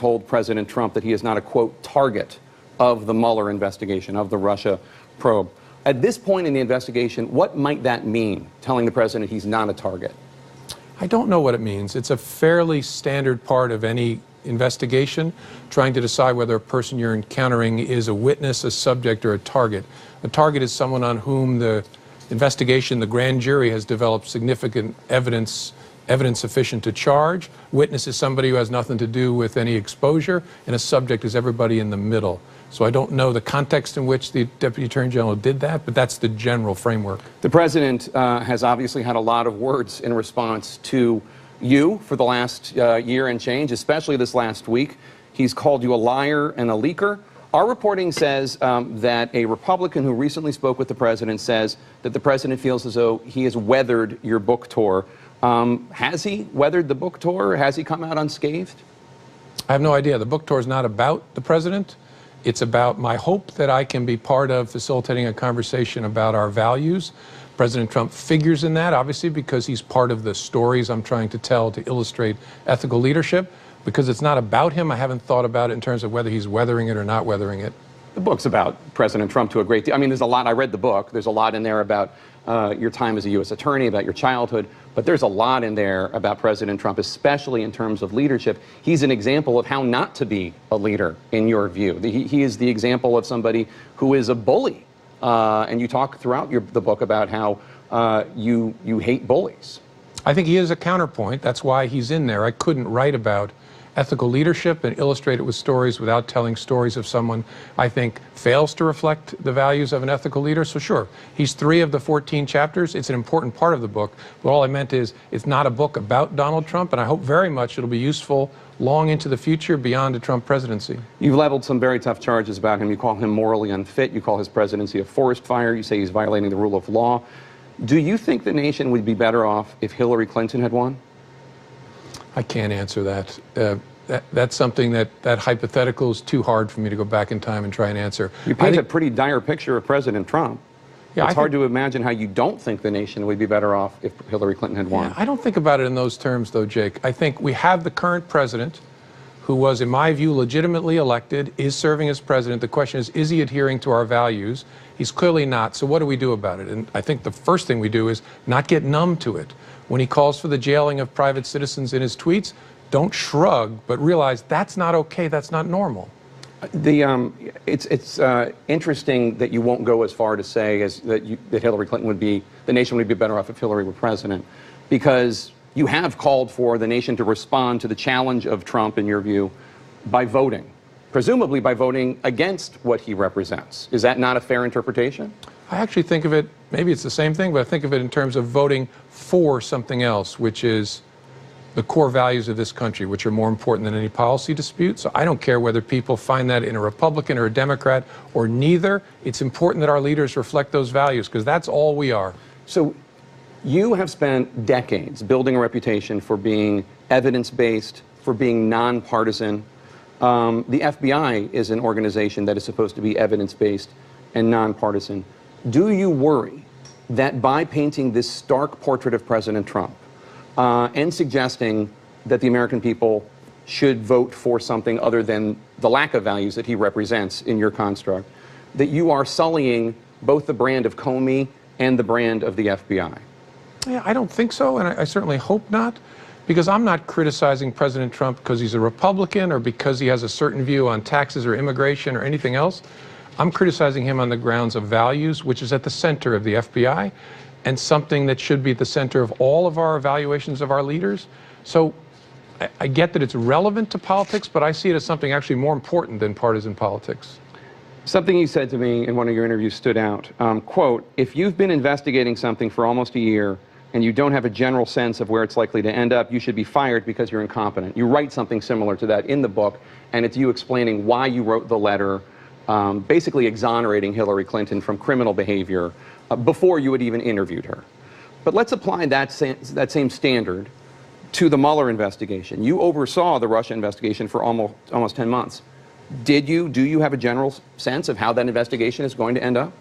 told President Trump that he is not a, quote, target of the Mueller investigation, of the Russia probe. At this point in the investigation, what might that mean, telling the president he's not a target? I don't know what it means. It's a fairly standard part of any investigation, trying to decide whether a person you're encountering is a witness, a subject, or a target. A target is someone on whom the investigation, the grand jury, has developed significant evidence sufficient to charge. Witness is somebody who has nothing to do with any exposure, and a subject is everybody in the middle. So I don't know the context in which the Deputy Attorney General did that, but that's the general framework. The president has obviously had a lot of words in response to you for the last year and change, especially this last week. He's called you a liar and a leaker. Our reporting says that a Republican who recently spoke with the president says that the president feels as though he has weathered your book tour. Has he weathered the book tour? Has he come out unscathed? I have no idea. The book tour is not about the president. It's about my hope that I can be part of facilitating a conversation about our values. President Trump figures in that, obviously, because he's part of the stories I'm trying to tell to illustrate ethical leadership. Because it's not about him, I haven't thought about it in terms of whether he's weathering it or not weathering it. The book's about President Trump to a great deal. I mean, there's a lot. I read the book. There's a lot in there about your time as a U.S. attorney, about your childhood. But there's a lot in there about President Trump, especially in terms of leadership. He's an example of how not to be a leader, in your view. He is the example of somebody who is a bully. And you talk throughout the book about how you hate bullies. I think he is a counterpoint. That's why he's in there. I couldn't write about ethical leadership and illustrate it with stories without telling stories of someone I think fails to reflect the values of an ethical leader. So sure, he's 3 of the 14 chapters. It's an important part of the book. But all I meant is it's not a book about Donald Trump, and I hope very much it'll be useful long into the future beyond the Trump presidency. You've leveled some very tough charges about him. You call him morally unfit. You call his presidency a forest fire. You say he's violating the rule of law. Do you think the nation would be better off if Hillary Clinton had won? I can't answer that. That's something that hypothetical is too hard for me to go back in time and try and answer. You paint a pretty dire picture of President Trump. Yeah, it's hard to imagine how you don't think the nation would be better off if Hillary Clinton had won. Yeah, I don't think about it in those terms, though, Jake. I think we have the current president, who was, in my view, legitimately elected, is serving as president. The question is he adhering to our values? He's clearly not, so what do we do about it? And I think the first thing we do is not get numb to it. When he calls for the jailing of private citizens in his tweets, don't shrug, but realize that's not okay, that's not normal. It's interesting that you won't go as far to say that Hillary Clinton would be, the nation would be better off if Hillary were president, because you have called for the nation to respond to the challenge of Trump, in your view, by voting, presumably by voting against what he represents. Is that not a fair interpretation? I actually think of it, maybe it's the same thing, but I think of it in terms of voting for something else, which is the core values of this country, which are more important than any policy dispute. So I don't care whether people find that in a Republican or a Democrat or neither. It's important that our leaders reflect those values, because that's all we are. So you have spent decades building a reputation for being evidence-based, for being nonpartisan. The FBI is an organization that is supposed to be evidence-based and nonpartisan. Do you worry that by painting this stark portrait of President Trump and suggesting that the American people should vote for something other than the lack of values that he represents in your construct, that you are sullying both the brand of Comey and the brand of the FBI? Yeah, I don't think so, and I certainly hope not, because I'm not criticizing President Trump because he's a Republican or because he has a certain view on taxes or immigration or anything else. I'm criticizing him on the grounds of values, which is at the center of the FBI, and something that should be at the center of all of our evaluations of our leaders. So I get that it's relevant to politics, but I see it as something actually more important than partisan politics. Something you said to me in one of your interviews stood out. Quote, if you've been investigating something for almost a year and you don't have a general sense of where it's likely to end up, you should be fired because you're incompetent. You write something similar to that in the book, and it's you explaining why you wrote the letter, basically exonerating Hillary Clinton from criminal behavior before you had even interviewed her. But let's apply that same standard to the Mueller investigation. You oversaw the Russia investigation for almost 10 months. Do you have a general sense of how that investigation is going to end up?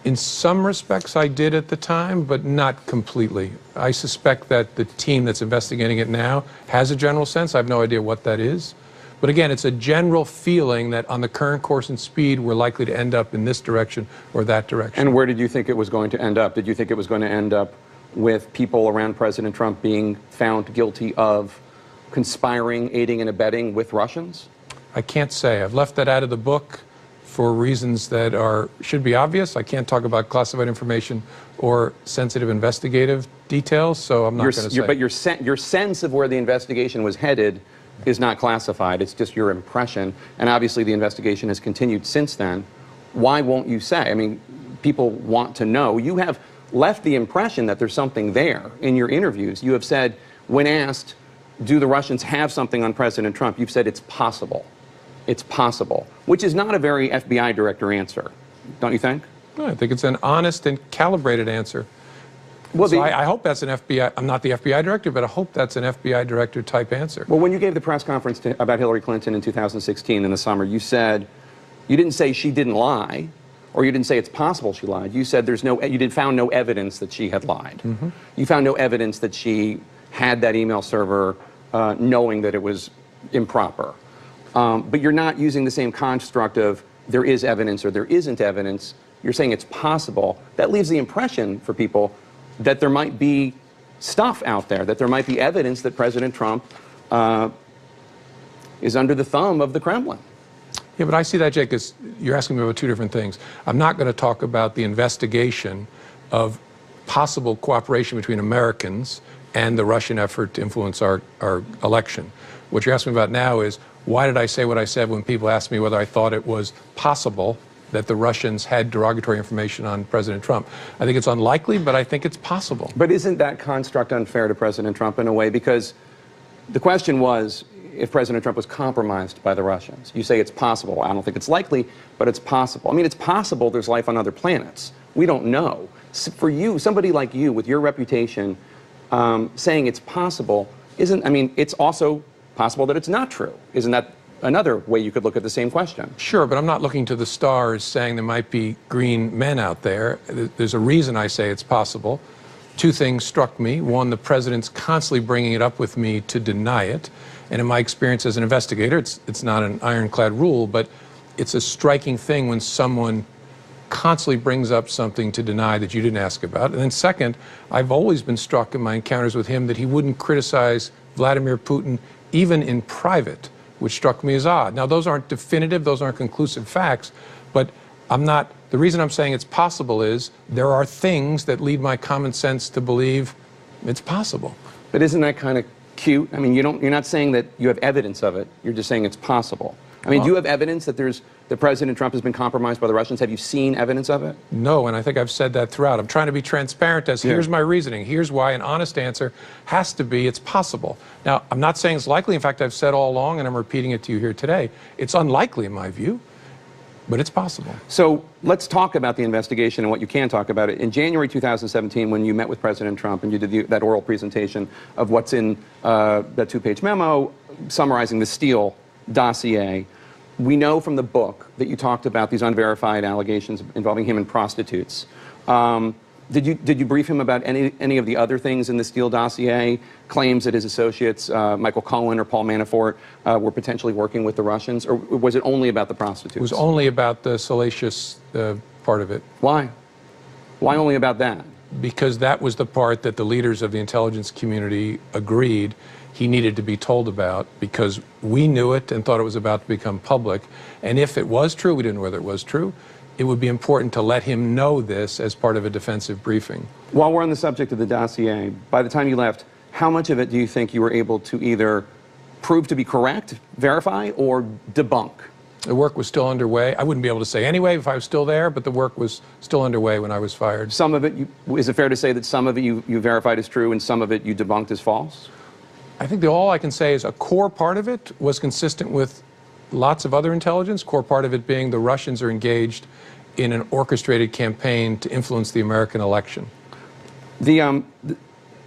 In some respects, I did at the time, but not completely. I suspect that the team that's investigating it now has a general sense. I have no idea what that is. But again, it's a general feeling that on the current course and speed, we're likely to end up in this direction or that direction. And where did you think it was going to end up? Did you think it was going to end up with people around President Trump being found guilty of conspiring, aiding and abetting with Russians? I can't say. I've left that out of the book for reasons that should be obvious. I can't talk about classified information or sensitive investigative details, so I'm not going to say. But your sense of where the investigation was headed is not classified. It's just your impression. And obviously the investigation has continued since then. Why won't you say? I mean, people want to know. You have left the impression that there's something there in your interviews. You have said, when asked, do the Russians have something on President Trump, you've said it's possible. It's possible, which is not a very FBI director answer, don't you think? No, I think it's an honest and calibrated answer. Well, so I hope that's an FBI, I'm not the FBI director, but I hope that's an FBI director type answer. Well, when you gave the press conference about Hillary Clinton in 2016 in the summer, you said, you didn't say she didn't lie, or you didn't say it's possible she lied. You said you found no evidence that she had lied. Mm-hmm. You found no evidence that she had that email server knowing that it was improper. But you're not using the same construct of there is evidence or there isn't evidence. You're saying it's possible. That leaves the impression for people that there might be stuff out there, that there might be evidence that President Trump is under the thumb of the Kremlin. Yeah, but I see that, Jake, as you're asking me about two different things. I'm not going to talk about the investigation of possible cooperation between Americans and the Russian effort to influence our election. What you're asking me about now is, why did I say what I said when people asked me whether I thought it was possible that the Russians had derogatory information on President Trump? I think it's unlikely, but I think it's possible. But isn't that construct unfair to President Trump in a way? Because the question was, if President Trump was compromised by the Russians. You say it's possible. I don't think it's likely, but it's possible. I mean, it's possible there's life on other planets. We don't know. For you, somebody like you, with your reputation, saying it's possible isn't, I mean, it's also possible that it's not true. Isn't that another way you could look at the same question? Sure, but I'm not looking to the stars saying there might be green men out there. There's a reason I say it's possible. Two things struck me. One, the president's constantly bringing it up with me to deny it. And in my experience as an investigator, it's not an ironclad rule, but it's a striking thing when someone constantly brings up something to deny that you didn't ask about. And then second, I've always been struck in my encounters with him that he wouldn't criticize Vladimir Putin even in private, which struck me as odd. Now, those aren't definitive, those aren't conclusive facts, but the reason I'm saying it's possible is there are things that lead my common sense to believe it's possible. But isn't that kind of cute? I mean, you're not saying that you have evidence of it, you're just saying it's possible. I mean, do you have evidence that President Trump has been compromised by the Russians? Have you seen evidence of it? No, and I think I've said that throughout. I'm trying to be transparent as here's my reasoning. Here's why an honest answer has to be it's possible. Now, I'm not saying it's likely. In fact, I've said all along, and I'm repeating it to you here today, it's unlikely in my view, but it's possible. So let's talk about the investigation and what you can talk about it. In January 2017, when you met with President Trump and you did that oral presentation of what's in that two-page memo summarizing the Steele dossier, we know from the book that you talked about these unverified allegations involving him and prostitutes. Did you brief him about any of the other things in the Steele dossier, claims that his associates, Michael Cohen or Paul Manafort, were potentially working with the Russians, or was it only about the prostitutes? It was only about the salacious part of it. Why? Why only about that? Because that was the part that the leaders of the intelligence community agreed he needed to be told about, because we knew it and thought it was about to become public. And if it was true, we didn't know whether it was true, it would be important to let him know this as part of a defensive briefing. While we're on the subject of the dossier, by the time you left, how much of it do you think you were able to either prove to be correct, verify, or debunk? The work was still underway. I wouldn't be able to say anyway if I was still there, but the work was still underway when I was fired. Some of it, is it fair to say that some of it you verified as true and some of it you debunked as false? I think all I can say is a core part of it was consistent with lots of other intelligence, core part of it being the Russians are engaged in an orchestrated campaign to influence the American election.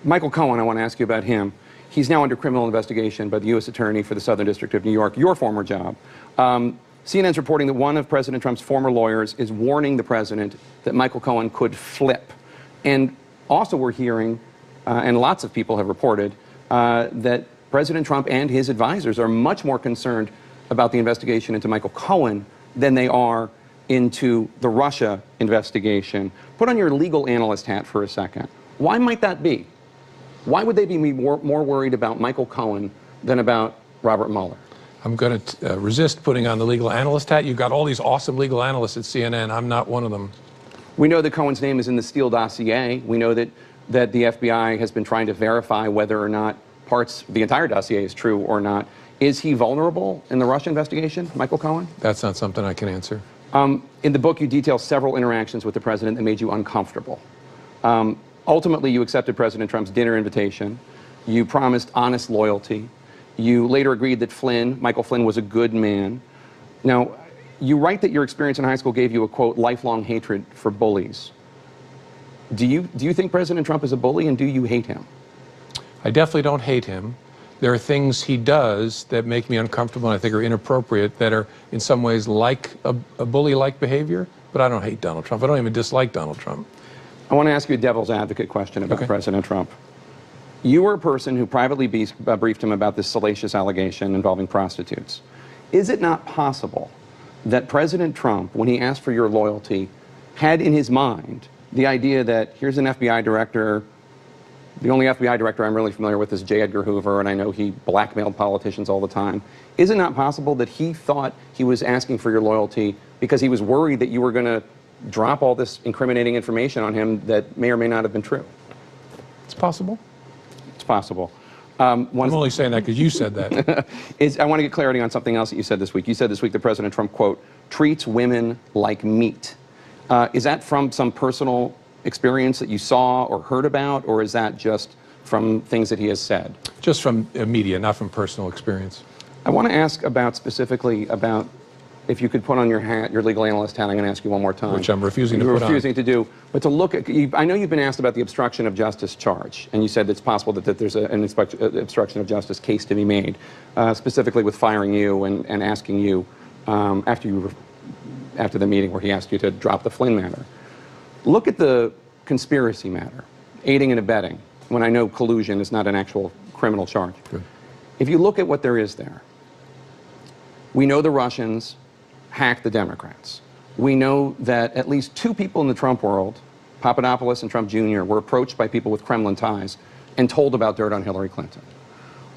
Michael Cohen, I want to ask you about him. He's now under criminal investigation by the U.S. Attorney for the Southern District of New York, your former job. CNN's reporting that one of President Trump's former lawyers is warning the president that Michael Cohen could flip. And also we're hearing, and lots of people have reported, that President Trump and his advisors are much more concerned about the investigation into Michael Cohen than they are into the Russia investigation. Put on your legal analyst hat for a second. Why might that be? Why would they be more worried about Michael Cohen than about Robert Mueller? I'm going to resist putting on the legal analyst hat. You've got all these awesome legal analysts at CNN. I'm not one of them. We know that Cohen's name is in the Steele dossier. We know that the FBI has been trying to verify whether or not the entire dossier is true or not. Is he vulnerable in the Russia investigation, Michael Cohen? That's not something I can answer. In the book, you detail several interactions with the president that made you uncomfortable. Ultimately, you accepted President Trump's dinner invitation. You promised honest loyalty. You later agreed that Michael Flynn, was a good man. Now, you write that your experience in high school gave you a, quote, lifelong hatred for bullies. Do you think President Trump is a bully, and do you hate him? I definitely don't hate him. There are things he does that make me uncomfortable and I think are inappropriate, that are in some ways like a bully-like behavior, but I don't hate Donald Trump. I don't even dislike Donald Trump. I want to ask you a devil's advocate question about President Trump. You were a person who privately briefed him about this salacious allegation involving prostitutes. Is it not possible that President Trump, when he asked for your loyalty, had in his mind the idea that here's an FBI director, the only FBI director I'm really familiar with is J. Edgar Hoover, and I know he blackmailed politicians all the time. Is it not possible that he thought he was asking for your loyalty because he was worried that you were going to drop all this incriminating information on him that may or may not have been true? It's possible. It's possible. I'm only saying that because you said that. I want to get clarity on something else that you said this week. You said this week that President Trump, quote, treats women like meat. Is that from some personal experience that you saw or heard about, or is that just from things that he has said? Just from media, not from personal experience. I want to ask specifically about, if you could put on your hat, your legal analyst hat. I'm going to ask you one more time. Which I'm refusing to put on. You're refusing to do. But to look at, I know you've been asked about the obstruction of justice charge, and you said it's possible that there's an obstruction of justice case to be made, specifically with firing you and asking you, after the meeting where he asked you to drop the Flynn matter. Look at the conspiracy matter, aiding and abetting, when I know collusion is not an actual criminal charge. Good. If you look at what there is there, we know the Russians hacked the Democrats. We know that at least two people in the Trump world, Papadopoulos and Trump Jr., were approached by people with Kremlin ties and told about dirt on Hillary Clinton.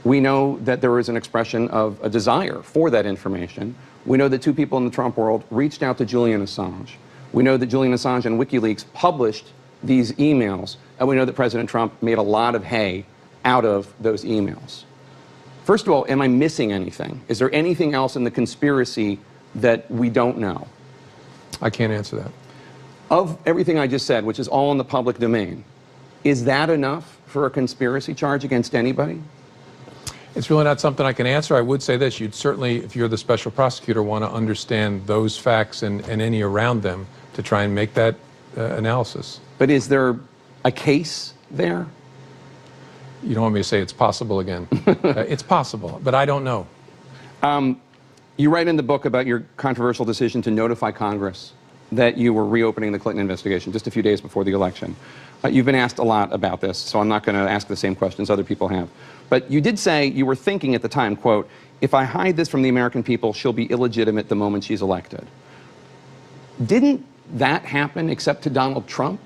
We know that there is an expression of a desire for that information. We know that two people in the Trump world reached out to Julian Assange. We know that Julian Assange and WikiLeaks published these emails, and we know that President Trump made a lot of hay out of those emails. First of all, am I missing anything? Is there anything else in the conspiracy that we don't know? I can't answer that. Of everything I just said, which is all in the public domain, is that enough for a conspiracy charge against anybody? It's really not something I can answer. I would say this: you'd certainly, if you're the special prosecutor, want to understand those facts and any around them to try and make that analysis. But is there a case there? You don't want me to say it's possible again. It's possible, but I don't know. You write in the book about your controversial decision to notify Congress that you were reopening the Clinton investigation just a few days before the election. You've been asked a lot about this, so I'm not going to ask the same questions other people have. But you did say you were thinking at the time, quote, if I hide this from the American people, she'll be illegitimate the moment she's elected. Didn't that happen except to Donald Trump?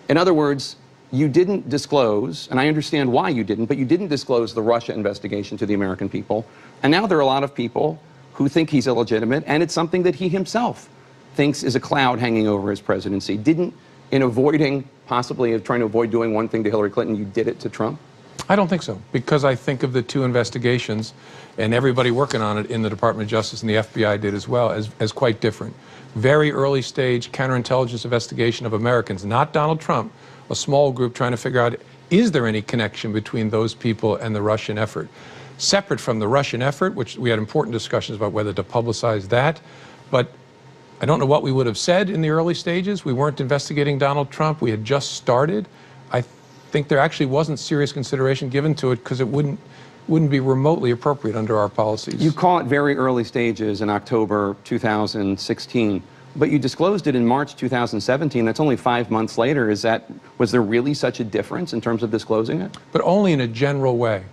In other words, you didn't disclose, and I understand why you didn't, but you didn't disclose the Russia investigation to the American people. And now there are a lot of people who think he's illegitimate, and it's something that he himself thinks is a cloud hanging over his presidency. In avoiding, possibly of trying to avoid doing one thing to Hillary Clinton, you did it to Trump? I don't think so, because I think of the two investigations, and everybody working on it in the Department of Justice and the FBI did as well, as quite different. Very early stage counterintelligence investigation of Americans, not Donald Trump, a small group trying to figure out, is there any connection between those people and the Russian effort? Separate from the Russian effort, which we had important discussions about whether to publicize that, but I don't know what we would have said in the early stages. We weren't investigating Donald Trump. We had just started. I think there actually wasn't serious consideration given to it because it wouldn't be remotely appropriate under our policies. You call it very early stages in October 2016, but you disclosed it in March 2017. That's only 5 months later. Was there really such a difference in terms of disclosing it? But only in a general way.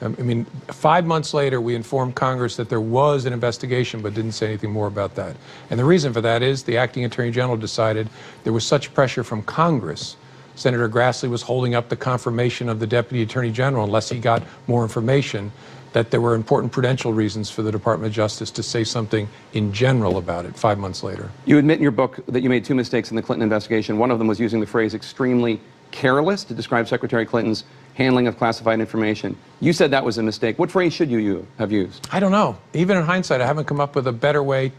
I mean, 5 months later, we informed Congress that there was an investigation, but didn't say anything more about that. And the reason for that is the acting Attorney General decided there was such pressure from Congress. Senator Grassley was holding up the confirmation of the Deputy Attorney General unless he got more information, that there were important prudential reasons for the Department of Justice to say something in general about it 5 months later. You admit in your book that you made 2 mistakes in the Clinton investigation. One of them was using the phrase extremely careless to describe Secretary Clinton's handling of classified information. You said that was a mistake. What phrase should you have used? I don't know. Even in hindsight, I haven't come up with a better way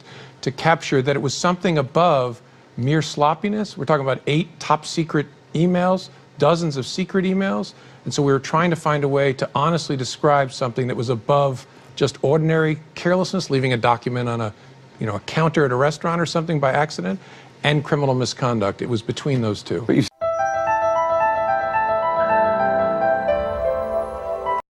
to capture that it was something above mere sloppiness. We're talking about 8 top secret emails, dozens of secret emails. And so we were trying to find a way to honestly describe something that was above just ordinary carelessness, leaving a document on a counter at a restaurant or something by accident, and criminal misconduct. It was between those two. But you